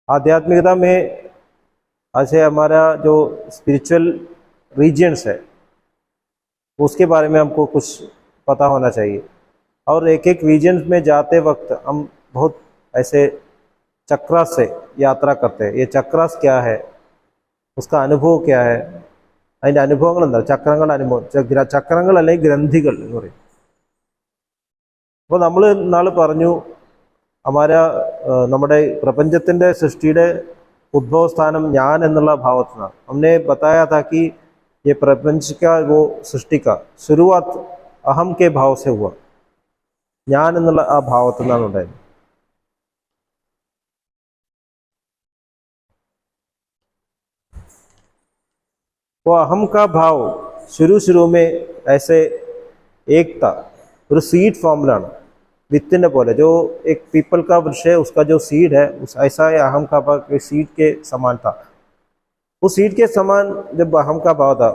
आध्यात्मिकता में ऐसे हमारा जो स्पिरिचुअल रीजन्स है उसके बारे में हमको कुछ पता होना चाहिए। और एक एक रीजन में जाते वक्त हम बहुत ऐसे चक्रास से यात्रा करते हैं। ये चक्रास क्या है, उसका अनुभव क्या है, അതിൻ്റെ അനുഭവങ്ങൾ എന്താ, ചക്രങ്ങളുടെ അനുഭവം, ചക്രങ്ങൾ അല്ലെങ്കിൽ ഗ്രന്ഥികൾ എന്ന് പറയും. അപ്പോൾ നമ്മൾ ഇന്നാൾ പറഞ്ഞു നമ്മുടെ പ്രപഞ്ചത്തിൻ്റെ സൃഷ്ടിയുടെ ഉദ്ഭവസ്ഥാനം ഞാൻ എന്നുള്ള ഭാവത്തിനാണ്. हमने बताया था कि ये प्रपंच का वो सृष्टि का शुरुआत अहम के भाव से हुआ, ഞാൻ എന്നുള്ള ആ ഭാവത്തിൽ നിന്നാണ് ഉണ്ടായത്. वो अहम का भाव शुरू में ऐसे एक था, ഒരു सीड फॉर्मലാണ്, वित्तिने പോലെ. जो एक पीपल का वृक्ष है उसका जो सीड है उस ऐसा है अहम का भाव के सीड के समान था. उस सीड के समान जब अहम का भाव था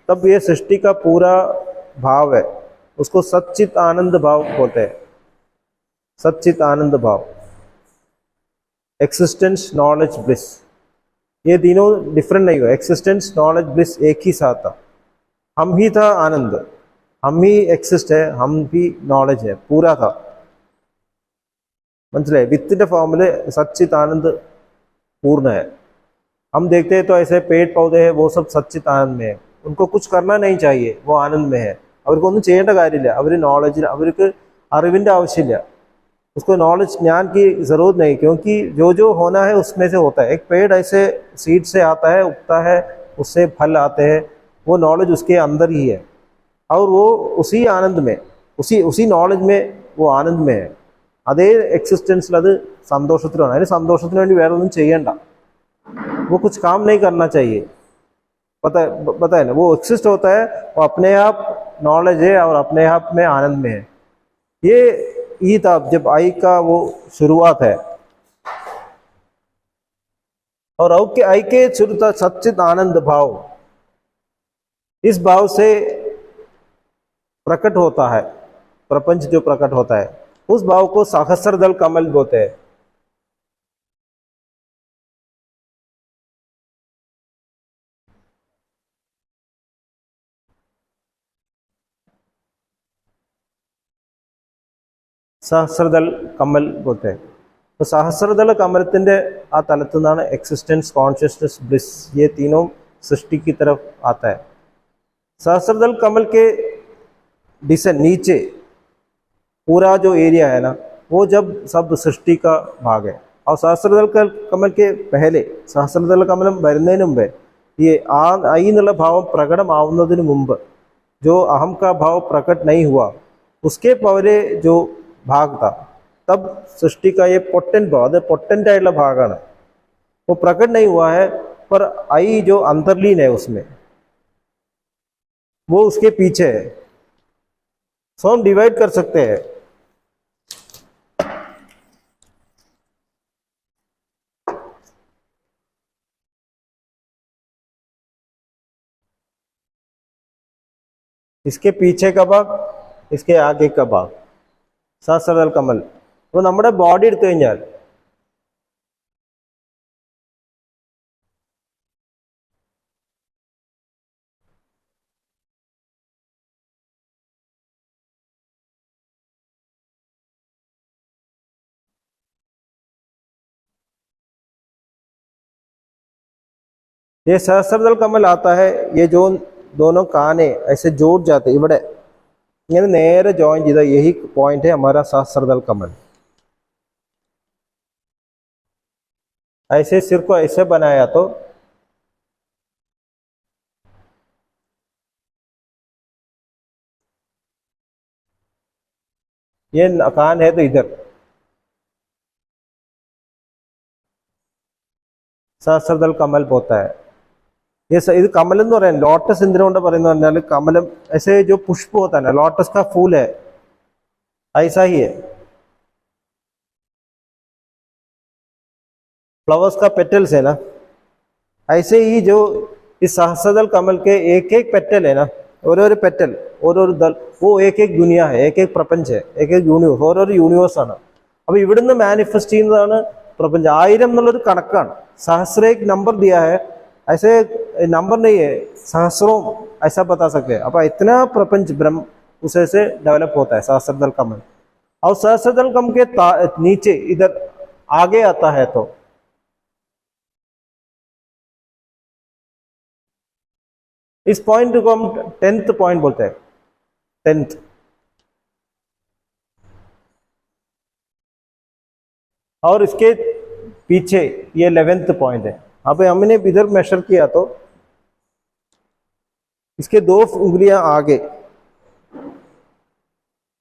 तब ये सृष्टि का पूरा भाव है उसको सच्चित आनंद भाव बोलते हैं. सच्चित आनंद भाव, एक्सिस्टेंस, नॉलेज, ब्लिस, ये तीनों डिफरेंट नहीं हुआ. एक्सिस्टेंस, नॉलेज, ब्लिस एक ही साथ था. हम ही था आनंद, हम ही एक्सिस्ट है, हम भी नॉलेज है, पूरा था. മനസ്സിലായി? വിത്തിന്റെ ഫോമില് सच्चित आनंद पूर्ण है. हम देखते हैं तो ऐसे पेड़ पौधे हैं वो सब सच्चित आनंद में है, उनको कुछ करना नहीं चाहिए, वो आनंद में है. അവർക്കൊന്നും ചെയ്യേണ്ട കാര്യമില്ല, അവർ നോളജിൽ, അവർക്ക് അറിവിൻ്റെ ആവശ്യമില്ല. उसको नॉलेज ज्ञान की ज़रूरत नहीं, क्योंकि जो होना है उसमें से होता है. एक पेड़ ऐसे सीड से आता है, उगता है, उससे फल आते हैं, वो नॉलेज उसके अंदर ही है और वो उसी आनंद में, उसी नॉलेज में वो आनंद में है. അതേ എക്സിസ്റ്റൻസിൽ അത് സന്തോഷത്തിലാണ്. അതിന് സന്തോഷത്തിന് വേണ്ടി വേറെ ഒന്നും ചെയ്യണ്ട. वो कुछ काम नहीं करना चाहिए. पता है ना, वो एक्सिस्ट होता है, वो अपने आप नॉलेज है और अपने आप में आनंद में है. ये ही था जब आई का वो शुरुआत है. और आई के शुरू था सच्चित आनंद भाव. इस भाव से प्रकट होता है प्रपंच, जो प्रकट होता है उस भाव को सहस्रदल कमल बोलते हैं. സഹസ്രദൾ കമൽ बोलते हैं. तो सहस्रदल कमलത്തിൻ്റെ ആ തലത്തിൽ നിന്നാണ് एक्सिस्टेंस, कॉन्शियसनेस, ब्लिस, ये तीनों सृष्टि की तरफ आता है. सहस्रदल कमल के डिसेंड नीचे पूरा जो एरिया है ना, वो जब सब सृष्टि का भाग है. और सहस्रदल कमल के पहले, सहस्रदल കമലം വരുന്നതിന് മുമ്പേ, ये आई എന്നുള്ള ഭാവം പ്രകടമാവുന്നതിന് മുമ്പ്, जो अहम का भाव प्रकट नहीं हुआ, उसके पहले जो भाग था, तब सृष्टि का ये पोटेंट भाव, അത് पोटेंट ആയിട്ടുള്ള ഭാഗമാണ്. वो प्रकट नहीं हुआ है, पर आई जो अंतर्लीन है उसमें, वो उसके पीछे है. सो हम डिवाइड कर सकते हैं. इसके पीछे का भाग, इसके आगे का भाग, സഹസ്രദൾ കമൽ. അപ്പോൾ നമ്മുടെ ബോഡി എടുത്തു കഴിഞ്ഞാൽ ये सहस्रदल कमल आता है. ये जो दोनों काने ऐसे जोड़ जाते ഇവിടെ इन्हें നേരെ ജോയിൻ ചെയ്ത यही पॉइंट है हमारा सहस्रदल कमल. ऐसे सिर को ऐसे बनाया तो ये कान है तो इधर सहस्रदल कमल होता है. ये ഇത് कमल എന്ന് പറയാൻ, ലോട്ടസ് എന്തിനുകൊണ്ട് പറയുന്നത് പറഞ്ഞാൽ, कमलम ऐसे जो पुष्प होता है ना, लोटस का फूल है, ऐसा ही है. फ्लावर्स का पेटल्स है ना, ऐसे ही जो इस सहस्रदल कमल के एक एक पेटल है ना, ഓരോരോ പെറ്റൽ, ഓരോരോ ദൾ, वो एक एक दुनिया है, एक एक प्रपंच है, एक एक യൂണിവേഴ്സ്, ഓരോരോ യൂണിവേഴ്സ് ആണ്. അപ്പോൾ ഇവിടുന്ന് മാനിഫെസ്റ്റ് ചെയ്യുന്നതാണ് प्रपंच 1000 എന്നുള്ളൊരു കണക്കാണ് सहस्र एक नंबर दिया है ऐसे नंबर नहीं है सहस्रों ऐसा बता सकते हैं अब इतना प्रपंच ब्रह्म उसे से डेवलप होता है सहस्त्रदल कमल और सहस्त्रदल कमल के नीचे इधर आगे आता है तो इस पॉइंट को हम 10th पॉइंट बोलते हैं 10th और इसके पीछे ये 11th पॉइंट है। अब हमने इधर मेजर किया तो इसके 2 उंगलियां आगे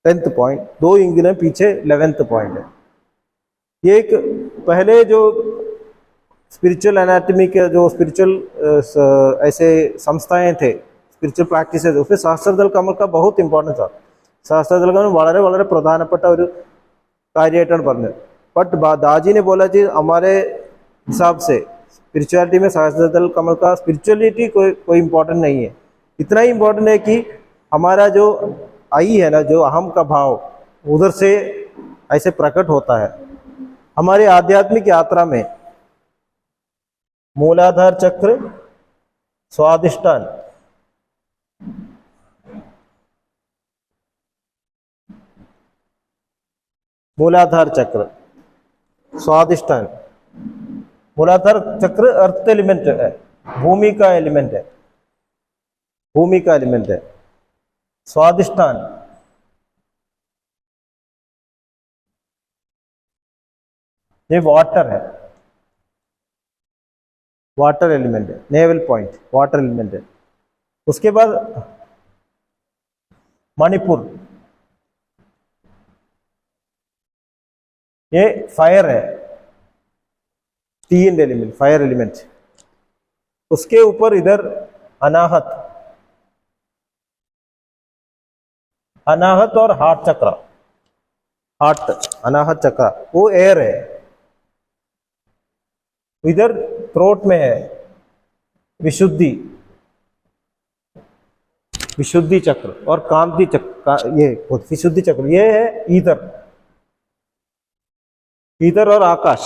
10th पॉइंट, 2 उंगलियां पीछे 11th पॉइंट है। ये एक पहले जो स्पिरिचुअल एनाटॉमी के जो स्पिरिचुअल ऐसे संस्थाएं थे स्पिरिचुअल प्रैक्टिस थे उसमें सहस्त्रदल कमल का बहुत इंपॉर्टेंस था। सहस्त्रदल कमल വളരെ വളരെ പ്രധാനപ്പെട്ട ഒരു കാര്യമായിട്ടാണ് പറഞ്ഞത്। बट दाजी ने बोला जी हमारे हिसाब से स्पिरिचुअलिटी में सहस्त्रदल कमल का स्पिरिचुअलिटी कोई इंपॉर्टेंट नहीं है। इतना ही इंपॉर्टेंट है कि हमारा जो आई है ना जो अहम का भाव उधर से ऐसे प्रकट होता है। हमारी आध्यात्मिक यात्रा में मूलाधार चक्र, स्वादिष्ठान, मूलाधार चक्र, स्वादिष्ठान, मूलाधार चक्र अर्थ एलिमेंट है, भूमि का एलिमेंट है, भूमि का एलिमेंट है। स्वादिष्ठान ये वाटर है, वाटर एलिमेंट है, नेवल पॉइंट वाटर एलिमेंट है। उसके बाद मणिपुर ये फायर है, तीन एलिमेंट फायर एलिमेंट। उसके ऊपर इधर अनाहत, अनाहत और हार्ट चक्र, हार्ट अनाहत चक्र वो एयर है। इधर थ्रोट में है विशुद्धि, विशुद्धि चक्र और कांति चक्र, ये विशुद्धि चक्र ये है ईथर, ईथर और आकाश।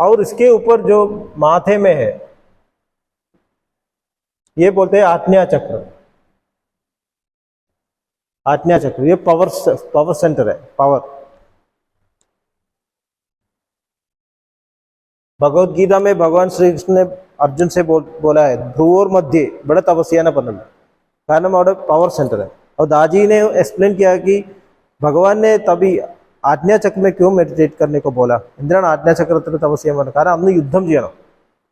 और इसके ऊपर जो माथे में है ये बोलते हैं आज्ञा चक्र, आज्ञा चक्र ये पावर सेंटर है, पावर। भगवत गीता में भगवान श्री कृष्ण ने अर्जुन से बोला है ध्रुवोर मध्य बड़ा तपस्या न पड़ना, कारण और पावर सेंटर है। और दाजी ने एक्सप्लेन किया कि भगवान ने तभी आज्ञा चक्र में क्यों मेडिटेट करने को बोला, इंद्रन आज्ञा चक्र तपस्या में, कारण हमने युद्धम जिया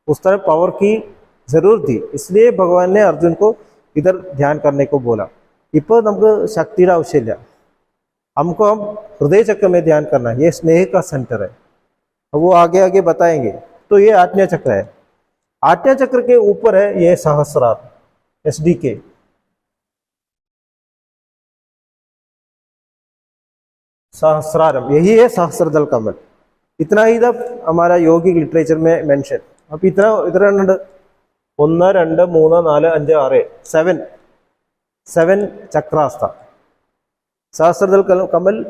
उस तरह पावर की जरूरत थी, इसलिए भगवान ने अर्जुन को इधर ध्यान करने को बोला। इप्पो नमको शक्ति आवश्यक, हमको हम हृदय चक्र में ध्यान करना है, ये स्नेह का सेंटर है, वो आगे आगे बताएंगे। तो ये आज्ञा चक्र है। आज्ञा चक्र के ऊपर है ये सहस्रार SDK, सहस्रारम, यही है सहस्त्रदल कमल। इतना ही तब हमारा योगिक लिटरेचर में मेंशन। अब इतना इधर 1 2 3 4 5 6 7 चक्रास था। सहस्त्रदल कमल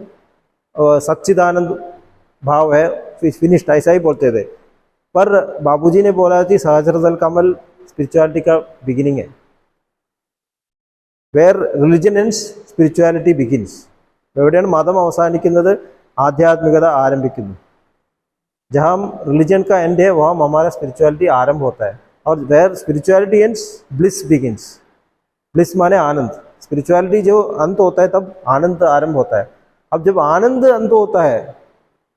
सच्चिदानंद भाव है, फिनिश्ड ऐसा ही बोलते थे। पर बाबूजी ने बोला कि सहस्त्रदल कमल स्पिरिचुअलिटी का बिगिनिंग है, where religion ends spirituality begins. എവിടെയാണ് മതം അവസാനിക്കുന്നത് ആധ്യാത്മികത ആരംഭിക്കുന്നു। जहाँ रिलीजन का एंड है वहाँ हमारा स्पिरिचुअलिटी आरंभ होता है। और where spirituality ends bliss begins, bliss माने आनंद, स्पिरिचुअलिटी जो अंत होता है तब आनंद आरंभ होता है। अब जब आनंद अंत होता है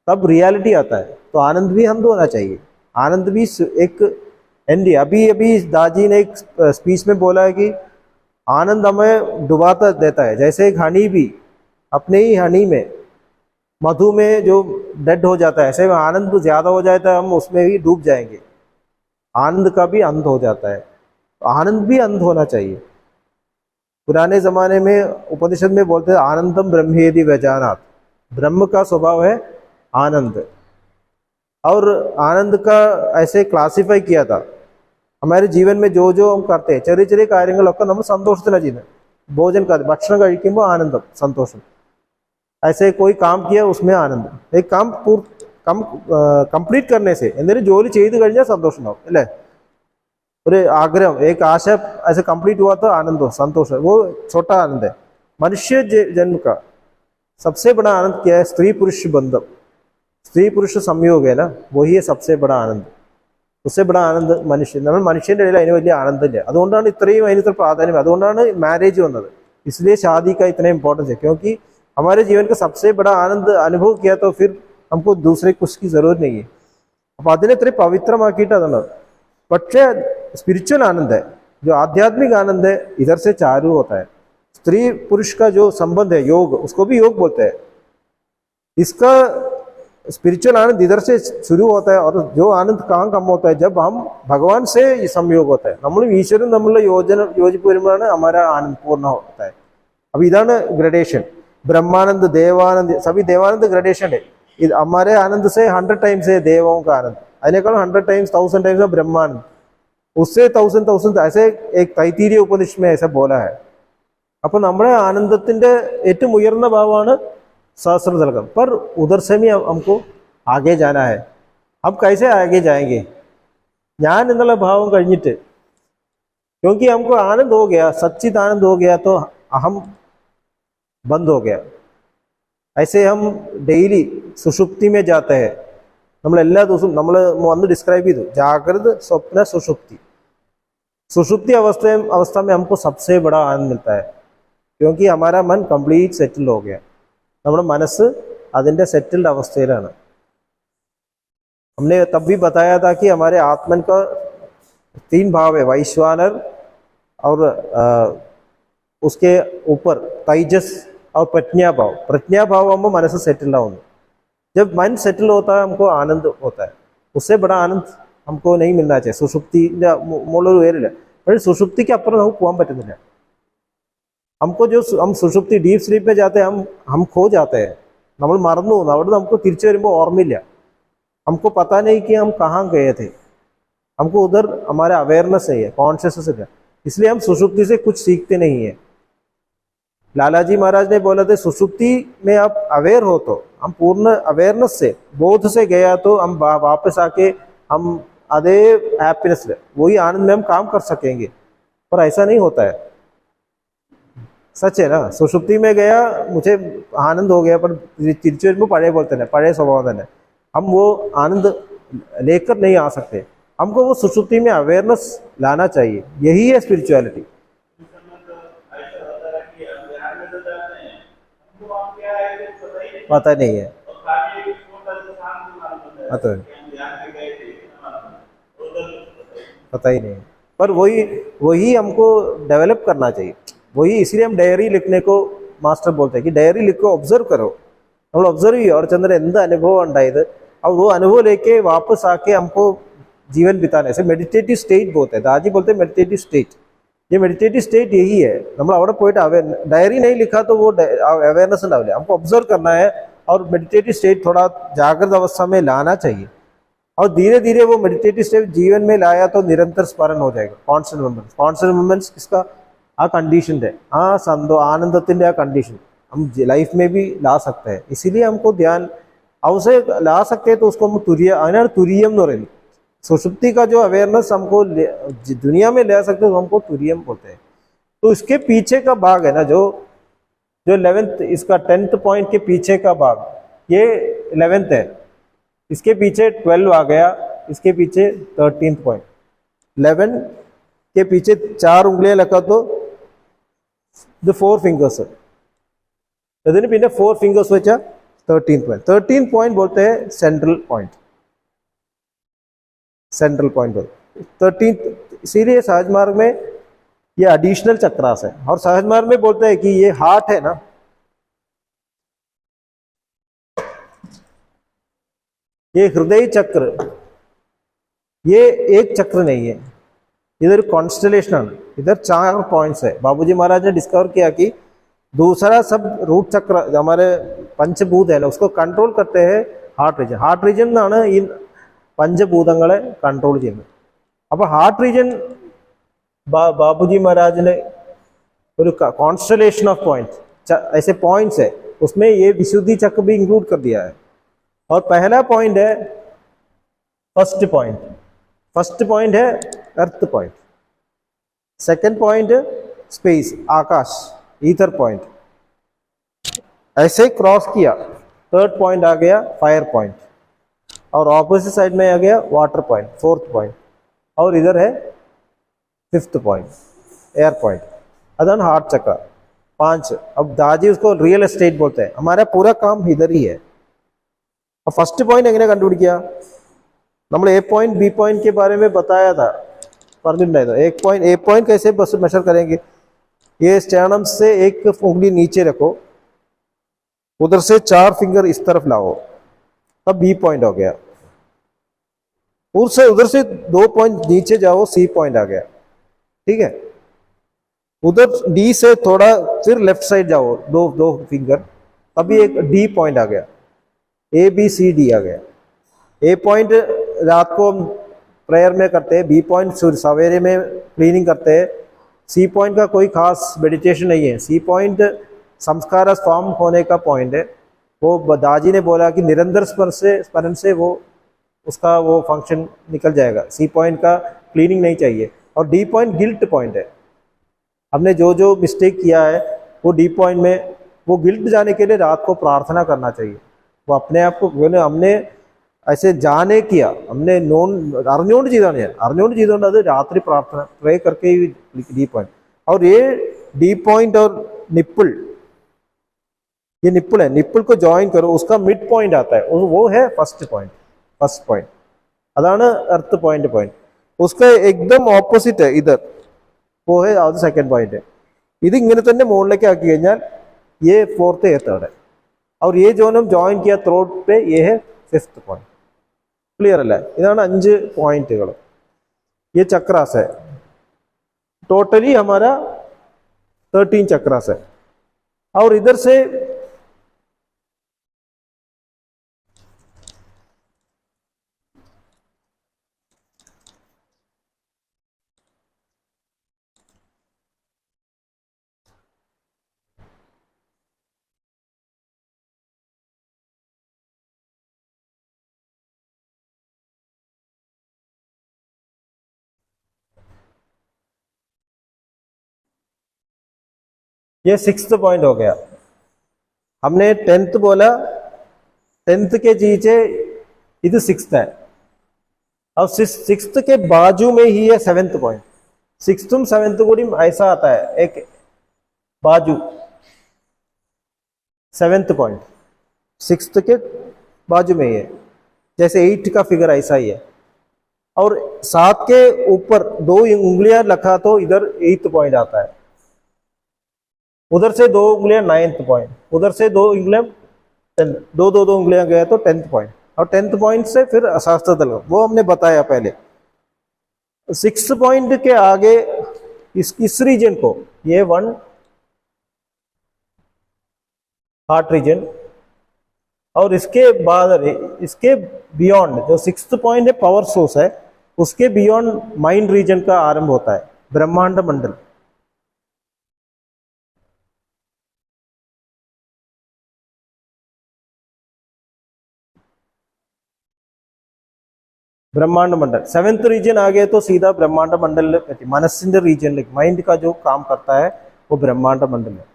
तब रियलिटी आता है, तो आनंद भी अंत होना चाहिए, आनंद भी एक एंड। अभी अभी दाजी ने एक स्पीच में बोला है कि आनंद हमें डुबाता देता है, जैसे एक हनी भी अपने ही हनी में मधु में जो डेड हो जाता है, ऐसे में आनंद ज्यादा हो जाता है, हम उसमें ही डूब जाएंगे। आनंद का भी अंत हो जाता है, तो आनंद भी अंत होना चाहिए। पुराने जमाने में उपनिषद में बोलते हैं आनंदम ब्रह्मेदि व्यजानात, ब्रह्म का स्वभाव है आनंद। और आनंद का ऐसे क्लासिफाई किया था, हमारे जीवन में जो जो हम करते हैं ചെറിയ ചെറിയ കാര്യങ്ങളൊക്കെ നമ്മൾ സന്തോഷത്തിനാണ് ചെയ്യുന്നത്। भोजन का भक्षण കഴിക്കുമ്പോൾ आनंदम संतोषम, ऐसे कोई काम किया उसमें आनंद, एक काम കംപ്ലീറ്റ് करने से എന്തെങ്കിലും ജോലി ചെയ്തു കഴിഞ്ഞാൽ സന്തോഷം ഉണ്ടാവും അല്ലേ ഒരു ആഗ്രഹം एक आशा ऐसे कंप्लीट हुआ तो आनंद हो संतोष है वो छोटा आनंद है मनुष्य जन्म का सबसे बड़ा आनंद क्या है स्त्री पुरुष बंधम स्त्री पुरुष संयोग है ना वही है सबसे बड़ा आनंद उससे बड़ा आनंद മനുഷ്യൻ നമ്മൾ മനുഷ്യന്റെ ഇടയിൽ അതിന് വലിയ ആനന്ദമില്ല അതുകൊണ്ടാണ് ഇത്രയും അതിന് ഇത്ര പ്രാധാന്യം അതുകൊണ്ടാണ് മാരേജ് വന്നത് इसलिए शादी का इतना इंपॉर्टेंस है क्योंकि हमारे जीवन का सबसे बड़ा आनंद अनुभव किया तो फिर हमको दूसरे कुछ की जरूरत नहीं है അപ്പൊ അതിനെ ഇത്ര പവിത്രമാക്കിയിട്ട് അതാണ് പക്ഷേ स्पिरिचुअल आनंद है जो आध्यात्मिक आनंद है इधर से चालू होता है स्त्री पुरुष का जो संबंध है योग उसको भी योग बोलते हैं इसका स्पिरिचुअल आनंद इधर से शुरू होता है और जो आनंद कहाँ कम होता है जब हम भगवान से संयोग होता है നമ്മളും ഈശ്വരനും തമ്മിലുള്ള യോജിപ്പ് വരുമ്പോഴാണ് हमारा आनंद पूर्ण होता है अब इधान ग्रेडेशन ब्रह्मानंद देवानंद सभी देवानंद ग्रेडेशन है हमारे आनंद से 100 टाइम्स है देवों का आनंद അതിനേക്കാളും 100 टाइम्स 1000 टाइम्स ब्रह्मानंद उससे 1000 ऐसे एक तैतीरीय उपनिषद में ऐसा बोला है അപ്പൊ നമ്മുടെ ആനന്ദത്തിന്റെ ഏറ്റവും ഉയർന്ന ഭാവമാണ് सहस्त्रदलगम पर उधर से भी हमको आगे जाना है अब कैसे आगे जाएंगे ज्ञान എന്നുള്ള ഭാവം കഴിഞ്ഞിട്ട് क्योंकि हमको आनंद हो गया सच्चित आनंद हो गया तो अहम बंद हो गया ऐसे हम डेली सुषुप्ति में जाते हैं നമ്മൾ എല്ലാ ദിവസവും നമ്മൾ വന്ന് ഡിസ്ക്രൈബ് ചെയ്തു जागृत स्वप्न सुषुप्ति सुषुप्ति अवस्था में हमको सबसे बड़ा आनंद मिलता है क्योंकि हमारा मन कंप्लीट सेटल हो गया നമ്മുടെ മനസ്സ് അതിന്റെ സെറ്റിൽഡ് അവസ്ഥയിലാണ് हमने तब भी बताया था कि हमारे आत्मन का 3 भाव है वैश्वानर और उसके ऊपर तेजस और प्रज्ञा भाव हम മനസ്സ് സെറ്റിൽഡ് ആവുന്നു जब मन सेटल होता है हमको आनंद होता है उससे बड़ा आनंद हमको नहीं मिलना चाहिए സുഷുപ്തിന്റെ മുകളിൽ ഉയരില്ല പക്ഷേ സുഷുപ്തിക്ക് അപ്പുറം നമുക്ക് പോകാൻ പറ്റുന്നില്ല हमको जो हम सुषुप्ति डीप स्लीप में जाते हैं हम खो जाते हैं നമ്മൾ മറന്നു പോകുന്നു അവിടെ നമുക്ക് തിരിച്ചു വരുമ്പോൾ ഓർമ്മയില്ല हमको पता नहीं कि हम कहाँ गए थे हमको उधर हमारा अवेयरनेस नहीं है कॉन्शियसनेस है इसलिए हम सुषुप्ति से कुछ सीखते नहीं है लालाजी महाराज ने बोला था सुषुप्ति में आप अवेयर हो तो हम पूर्ण अवेयरनेस से बोध से गया तो हम वापस आके हम आधे हैप्पीनेस वही आनंद में हम काम कर सकेंगे पर ऐसा नहीं होता है सच है ना सुषुप्ति में गया मुझे आनंद हो गया पर तिरचु വരുമ്പോൾ പഴയ പോലെ തന്നെ പഴയ സ്വഭാവം തന്നെ हम वो आनंद लेकर नहीं आ सकते हमको वो सुषुप्ति में अवेयरनेस लाना चाहिए यही है स्पिरिचुअलिटी पता नहीं है पता ही नहीं पर वही हमको डेवलप करना चाहिए वही इसलिए हम डायरी लिखने को मास्टर बोलते हैं कि डायरी लिखो ऑब्जर्व करो നമ്മൾ ഒബ്സർവ് ചെയ്യുക और चंद्र എന്ത് അനുഭവം ഉണ്ടായത് और वो अनुभव लेके वापस आके हमको जीवन बिताना है मेडिटेटिव स्टेट बोलते हैं दादी बोलते हैं मेडिटेटिव स्टेट ये मेडिटेटिव स्टेट यही है നമ്മൾ അവിടെ പോയിട്ട് डायरी नहीं लिखा तो वो अवेयरनेस ഉണ്ടാവില്ല हमको ऑब्जर्व करना है और मेडिटेटिव स्टेट थोड़ा जागृत अवस्था में लाना चाहिए और धीरे धीरे वो मेडिटेटिव स्टेट जीवन में लाया तो निरंतर स्मरण हो जाएगा कॉन्स्टेंट मूवमेंट्स किसका आ कंडीशन है आनंदത്തിന്റെ आ कंडीशन हम लाइफ में भी ला सकते हैं इसीलिए हमको ध्यान अवसे ला सकते हैं तो उसको हम तुरियम എന്ന് പറയുന്നു सुषुप्ति का जो अवेयरनेस हमको दुनिया में ले सकते हैं तो हमको तुरियम बोलते हैं तो इसके पीछे का भाग है ना जो 11th इसका 10th पॉइंट के पीछे का भाग ये 11th है इसके पीछे 12 आ गया इसके पीछे 13th पॉइंट 11 के पीछे 4 उंगलियां लगा तो the 4 fingers അതിന് പിന്നെ 4 fingers വെച്ചാ 13th point बोलते हैं सेंट्रल पॉइंट 13th इसीलिए सहज मार्ग में ये एडिशनल चक्रास है और सहज मार्ग में बोलते हैं कि ये हार्ट है ना ये हृदय चक्र ये एक चक्र नहीं है इधर कॉन्स्टलेशन है इधर 4 पॉइंट्स है बाबूजी महाराज ने डिस्कवर किया कि दूसरा सब रूट चक्र हमारे पंचभूत है ना उसको कंट्रोल करते हैं हार्ट रीजन എന്നാണ് ഈ പഞ്ചഭൂതങ്ങളെ कंट्रोल ചെയ്യുന്നത് അപ്പോൾ हार्ट रीजन बाबूजी महाराज ने ഒരു कॉन्स्टलेशन ऑफ पॉइंट्स ऐसे पॉइंट्स है उसमें ये विशुद्धि चक्र भी इंक्लूड कर दिया है और पहला पॉइंट है फर्स्ट पॉइंट है अर्थ पॉइंट, सेकंड पॉइंट स्पेस आकाश ईथर पॉइंट, ऐसे क्रॉस किया थर्ड पॉइंट आ गया फायर पॉइंट, और ऑपोजिट साइड में आ गया वाटर पॉइंट फोर्थ पॉइंट, और इधर है फिफ्थ पॉइंट एयर पॉइंट। अदन हार्ट चक्र 5। अब दादी उसको रियल एस्टेट बोलते हैं, हमारा पूरा काम इधर ही है। अब फर्स्ट पॉइंट എങ്ങനെ കണ്ടുപിടിക്കുക? നമ്മൾ ए पॉइंट बी पॉइंट के बारे में बताया था, പറഞ്ഞിട്ടുണ്ടായിരുന്നു। एक पॉइंट ए पॉइंट कैसे बस मेजर करेंगे? ये स्टर्नम से एक उंगली नीचे रखो, उधर से 4 फिंगर इस तरफ लाओ, तब बी पॉइंट हो गया। उधर से 2 पॉइंट नीचे जाओ, सी पॉइंट आ गया। ठीक है, उधर डी से थोड़ा फिर लेफ्ट साइड जाओ, दो फिंगर, तभी एक डी पॉइंट आ गया। ए बी सी डी आ गया। ए पॉइंट रात को हम प्रेयर में करते हैं, बी पॉइंट सवेरे में क्लीनिंग करते हैं, सी पॉइंट का कोई खास मेडिटेशन नहीं है। सी पॉइंट संस्कार फॉर्म होने का पॉइंट है। वो दादी ने बोला कि निरंतर स्मरण से वो उसका वो फंक्शन निकल जाएगा। सी पॉइंट का क्लीनिंग नहीं चाहिए। और डी पॉइंट गिल्ट पॉइंट है, हमने जो मिस्टेक किया है वो डी पॉइंट में, वो गिल्ट जाने के लिए रात को प्रार्थना करना चाहिए। वो अपने आप को हमने ऐसे जाने किया, हमने അറിഞ്ഞുകൊണ്ട് ചെയ്തുകൊണ്ട് അത് രാത്രി പ്രാർത്ഥന प्रे करके ही डी पॉइंट। और ये डी पॉइंट और निप्पल, ये निप्पल है, निप्पल को ज्वाइन करो, उसका मिड पॉइंट आता है, वो है फर्स्ट पॉइंट। अതാണ് अर्थ पॉइंट। उसका एकदम ऑपोजिट है इधर, वो है അത് സെക്കൻഡ് पॉइंट है। ഇത് ഇങ്ങനെ തന്നെ മുകളിലേക്ക് ആക്കി കഴിഞ്ഞാൽ ये फोर्थ है थर्ड है। और ये जो हम ज्वाइन किया थ्रोट पे, ये है फिफ्थ पॉइंट। क्लियर अല്ലേ? ഇതാണ് 5 पॉइंटുകൾ। ये चक्रास है, टोटली हमारा 13 चक्रास है। और इधर से ये 6th पॉइंट हो गया। हमने 10th बोला, 10th के नीचे इधर 6th है। अब 6th के बाजू में ही है 7th पॉइंट। 6th और 7th को ऐसा आता है, एक बाजू 7th पॉइंट 6th के बाजू में ही है, जैसे 8 का फिगर ऐसा ही है। और 7 के ऊपर 2 उंगलियां रखा तो इधर 8th पॉइंट आता है, उधर से 2 उंगलियां 9th पॉइंट, उधर से 2 उंगलियां 10, दो उंगलियां गया तो 10th पॉइंट। और 10th पॉइंट से फिर शास्त्र दल, वो हमने बताया पहले। 6th पॉइंट के आगे इस रीजन को, ये 1 हार्ट रीजन, और इसके बाद इसके बियॉन्ड जो 6th पॉइंट है पावर सोर्स है, उसके बियॉन्ड माइंड रीजन का आरंभ होता है ब्रह्मांड मंडल। ब्रह्मांड मंडल 7th रीजन आ गए तो सीधा ब्रह्मांड मंडल, मनसिന്റെ रीजन, माइंड का जो काम करता है वो ब्रह्मांड मंडल है।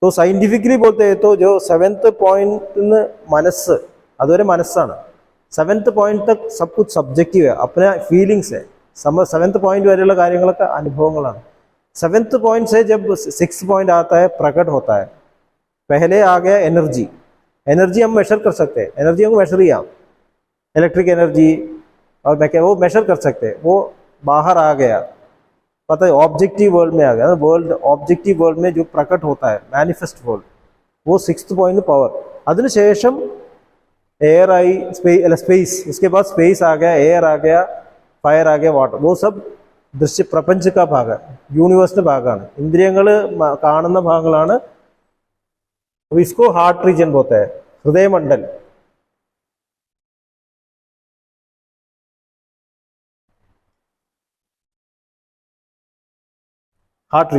तो साइंटिफिकली बोलते हैं तो जो 7th पॉइंट मनस्स, അതുവരെ മനസ്സാണ്। 7th पॉइंट तक सब कुछ सब्जेक्टिव है, अपने फीलिंग्स है। 7th पॉइंट वരെയുള്ള കാര്യങ്ങളൊക്കെ അനുഭവങ്ങളാണ്। 7th पॉइंट से जब 6th पॉइंट आता है, प्रकट होता है। पहले आ गया एनर्जी, एनर्जी हम मेजर कर सकते हैं, एनर्जी हम मेजर किया, इलेक्ट्रिक एनर्जी और वो मेजर कर सकते हैं। वो बाहर आ गया, पता है, ऑब्जेक्टिव वर्ल्ड में आ गया। वर्ल्ड ऑब्जेक्टिव वर्ल्ड में जो प्रकट होता है, मैनिफेस्ट वर्ल्ड, वो 6th पॉइंट पावर। അതിനുശേഷം एयर आई, स्पेस, उसके बाद स्पेस आ गया, एयर आ गया, फायर आ गया, वाटर, वो सब दृश्य प्रपंच का भाग है, യൂണിവേഴ്സിന്റെ ഭാഗമാണ്। इंद्रियങ്ങൾ കാണുന്ന ഭാഗങ്ങളാണ്। इसको हार्ट रीजन बोलते हैं, हृदय मंडल। हार्ट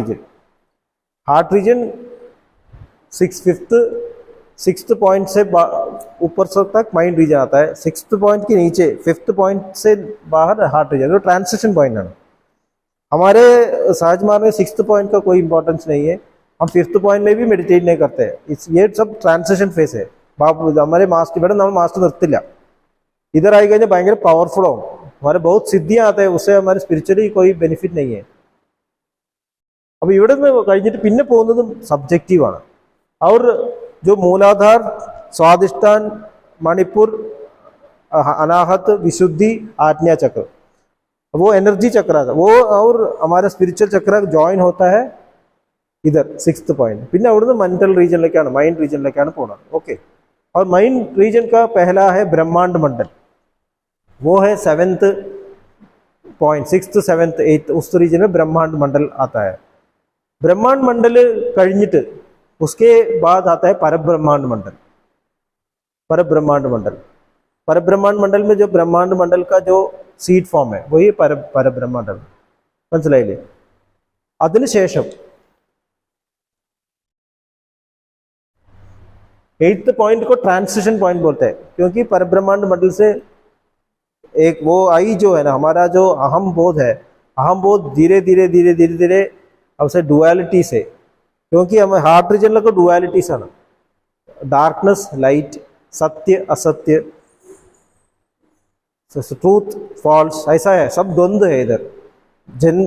रीजन 6th पॉइंट से ऊपर से तक माइंड रीजन आता है, 6th पॉइंट के नीचे 5th पॉइंट से बाहर हार्ट रीजन, जो ट्रांसिशन पॉइंट है। हमारे सहज मार्ग में 6th पॉइंट का कोई इंपॉर्टेंस नहीं है, हम 5th पॉइंट में भी मेडिटेट नहीं करते हैं। ये सब ट्रांसिशन फेस है। हमारे മാസ്റ്റർ ഇവിടെ നമ്മൾ മാസ്റ്റർ നിർത്തില്ല, इधर आई കഴിഞ്ഞാൽ ഭയങ്കര പവർഫുൾ ആവും, हमारे बहुत सिद्धियां आते हैं, उससे हमारे स्पिरिचुअली कोई बेनिफिट नहीं है। അപ്പൊ ഇവിടെ നിന്ന് കഴിഞ്ഞിട്ട് പിന്നെ പോകുന്നത് സബ്ജക്റ്റീവ് ആണ്। और जो मूलाधार, स्वादिष्ठान, मणिपुर, अनाहत, विशुद्धि, आज्ञा चक्र, वो एनर्जी चक्र था वो, और हमारा स्पिरिचुअल चक्र ज्वाइन होता है इधर 6th पॉइंट। പിന്നെ അവിടുന്ന് മെന്റൽ റീജിയനിലേക്കാണ്, മൈൻഡ് റീജിയനിലേക്കാണ് പോകുന്നത്। ओके, और माइंड रीजन का पहला है ब्रह्मांड मंडल, वो है 7th point, 6th 7th 8th, उस रीजन में ब्रह्मांड मंडल आता है। ब्रह्मांड मंडल കഴിഞ്ഞിട്ട് उसके बाद आता है परब्रह्मांड मंडल। परब्रह्मांड मंडल, परब्रह्मांड मंडल में जो ब्रह्मांड मंडल का जो सीड फॉर्म है वही परब्रह्मांड മനസ്സിലായില്ലേ? അതിനുശേഷം 8th पॉइंट को ट्रांसिशन पॉइंट बोलते हैं, क्योंकि परब्रह्मांड मंडल से एक वो आई जो है ना, हमारा जो अहम बोध है, अहम बोध धीरे धीरे धीरे धीरे धीरे अब से डुअलिटी से, क्योंकि हम हार्ट रीजन डुअलिटीज ആണ്, डार्कनेस लाइट, सत्य असत्य, ट्रूथ फॉल्स, ऐसा है, सब द्वंद्व है इधर,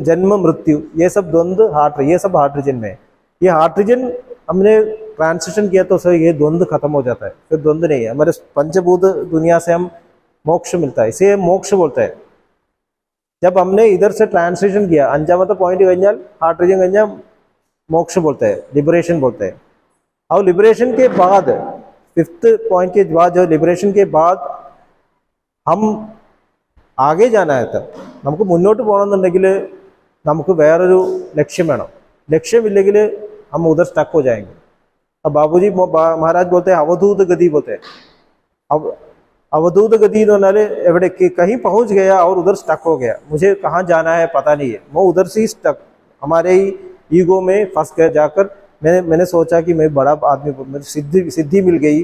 जन्म मृत्यु, ये सब द्वंद्व हार्ट, ये सब हार्ट रीजन में है। ये हार्ट रीजन हमने ट्रांसिशन किया तो सर ये द्वंद्व खत्म हो जाता है, फिर द्वंद्व नहीं है। हमारे पंचभूत दुनिया से हम मोक्ष मिलता है, इसे मोक्ष बोलते हैं। जब हमने इधर से ट्रांसिशन किया, 5th पॉइंट കഴിഞ്ഞാൽ हार्ट रीजन കഴിഞ്ഞാൽ मोक्ष बोलते हैं, लिबरेशन बोलते हैं। और लिबरेशन के बाद 5th पॉइंट के बाद, जो लिबरेशन के बाद हम ആകെ जाना है, तब നമുക്ക് മുന്നോട്ട് പോകണമെന്നുണ്ടെങ്കിൽ നമുക്ക് വേറൊരു ലക്ഷ്യം വേണം, ലക്ഷ്യമില്ലെങ്കിൽ हम उधर स्टक हो जाएंगे। अब बाबूजी महाराज बोलते हैं अवधूत गति बोलते हैं। अब अवधूत गति एवडे कहीं पहुंच गया और उधर स्टक हो गया, मुझे कहाँ जाना है पता नहीं है, वो उधर से ही स्टक, हमारे ही ईगो में फंस गया जाकर। मैंने सोचा कि मैं बड़ा आदमी, मुझे सिद्धि मिल गई,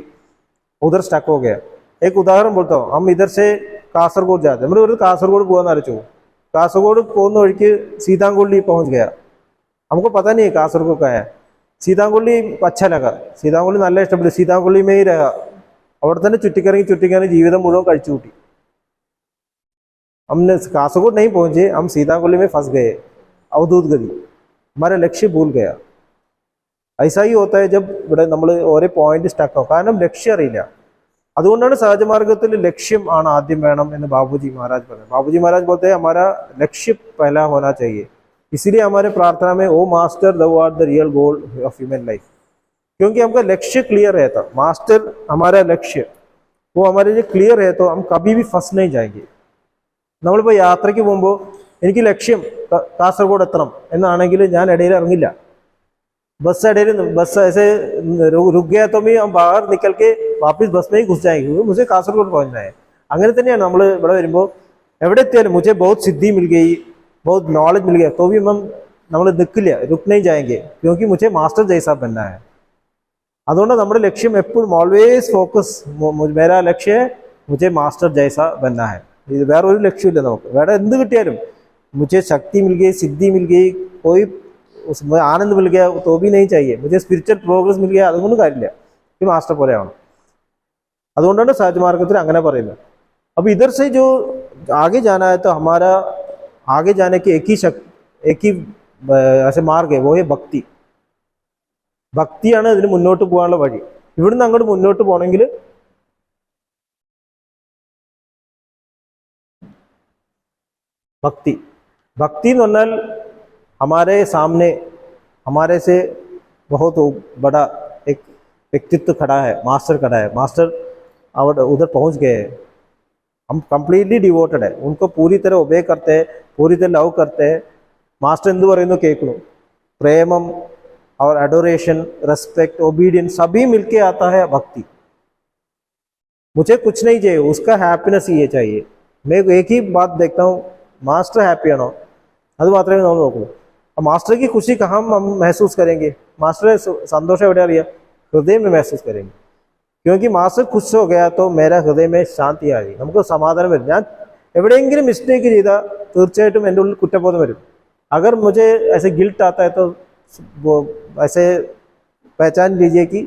उधर स्टक हो गया। एक उदाहरण बोलता हूँ, हम इधर से കാസർഗോഡ് जाते, നമ്മൾ കാസർഗോഡ് പോകാന്ന് ആലോചിച്ചു, കാസർഗോഡ് പോകുന്ന വഴിക്ക് सीतांगुली पहुंच गया, हमको पता नहीं है कासरगोड का है। सीतांगुली अच्छा लगा, सीतांगुली നല്ല ഇഷ്ടപ്പെട്ടു, सीतांगुली में ही रहा, അവിടെ തന്നെ ചുറ്റിക്കറങ്ങി ജീവിതം മുഴുവൻ കഴിച്ചു കൂട്ടി। हमने कासरगोड नहीं पहुंचे, हम सीतांगुली में फंस गए, अवधूत गति, हमारा लक्ष्य भूल गया। ऐसा ही होता है जब ഇവിടെ നമ്മൾ ഓരോ പോയിന്റ് സ്റ്റക്ക് ആവും, കാരണം ലക്ഷ്യം അറിയില്ല। അതുകൊണ്ടാണ് സഹജമാർഗത്തിൽ ലക്ഷ്യം ആണ് ആദ്യം വേണം എന്ന് ബാബുജി മഹാരാജ് പറയുന്നത്। ബാബുജി മഹാരാജ് बोलते हैं हमारा लक्ष्य पहला होना चाहिए, इसीलिए हमारे प्रार्थना में O master thou art the real goal of human life, क्योंकि हमका लक्ष्य क्लियर रहता, मास्टर हमारा लक्ष्य वो हमारे लिए क्लियर है तो हम कभी भी फंस नहीं जाएंगे। നമ്മളിപ്പോൾ യാത്രയ്ക്ക് പോകുമ്പോൾ എനിക്ക് ലക്ഷ്യം കാസർഗോഡ് എത്തണം എന്നാണെങ്കിൽ ഞാൻ ഇടയിൽ ഇറങ്ങില്ല, बस इधर बस ऐसे रुक गया तो भी हम बाहर निकल के वापस बस में ही घुस जाएंगे, मुझे कासरगोड पहुंचना है। അങ്ങനെ തന്നെയാണ് നമ്മൾ ഇവിടെ വരുമ്പോൾ എവിടെ എത്തിയാലും मुझे बहुत सिद्धि मिल गई, बहुत नॉलेज मिल गया, तो भी നമ്മൾ നിൽക്കില്ല, रुक नहीं जाएंगे, क्योंकि मुझे मास्टर जैसा बनना है। അതുകൊണ്ട് നമ്മുടെ ലക്ഷ്യം എപ്പോഴും ഓൾവേസ് ഫോക്കസ്, मेरा लक्ष्य है मुझे मास्टर जैसा बनना है, ഇത് വേറെ ഒരു ലക്ഷ്യമില്ല നമുക്ക്। വേറെ എന്ത് കിട്ടിയാലും मुझे शक्ति मिल गई, सिद्धि मिल गई, कोई उसमें आनंद मिल गया तो भी नहीं चाहिए, मुझे स्पिरिचुअल प्रोग्रेस मिल गया അതൊന്നും കാര്യമില്ല, ഈ മാസ്റ്റർ പോലെ ആവണം। അതുകൊണ്ടാണ് സഹജമാർഗത്തിൽ അങ്ങനെ പറയുന്നത്। अब इधर से जो आगे जाना है तो हमारा आगे जाने की एक ही ऐसे मार्ग है, वो है भक्ति। ഭക്തിയാണ് ഇതിന് മുന്നോട്ട് പോകാനുള്ള വഴി। ഇവിടുന്ന് അങ്ങോട്ട് മുന്നോട്ട് പോകണമെങ്കിൽ भक्ति, भक्ति എന്ന് പറഞ്ഞാൽ हमारे सामने हमारे से बहुत बड़ा एक व्यक्तित्व खड़ा है, मास्टर खड़ा है, मास्टर उधर पहुंच गए हैं, हम कंप्लीटली डिवोटेड है, उनको पूरी तरह ओबे करते हैं, पूरी तरह लव करते हैं। मास्टर എന്തു പറയുന്നു കേൾക്കുന്നു, प्रेमम और एडोरेशन, रेस्पेक्ट, ओबीडियंस सभी मिलके आता है भक्ति। मुझे कुछ नहीं चाहिए, उसका हैप्पीनेस ये चाहिए। मैं एक ही बात देखता हूँ, मास्टर हैप्पी ആണോ അത് മാത്രമേ നമ്മൾ നോക്കൂ। मास्टर की खुशी कहाँ हम महसूस करेंगे, मास्टर संतोष एवं हृदय में महसूस करेंगे। क्योंकि माസ്റ്റർ खुश हो गया तो मेरा ഹൃദയ में ശാന്തി ആയി, നമുക്ക് സമാധാനം വരും. ഞാൻ എവിടെയെങ്കിലും മിസ്റ്റേക്ക് ചെയ്താൽ തീർച്ചയായിട്ടും എൻ്റെ ഉള്ളിൽ കുറ്റബോധം വരും. अगर मुझे ऐसे गिल्ट आता है तो वो ऐसे पहचान लीजिए कि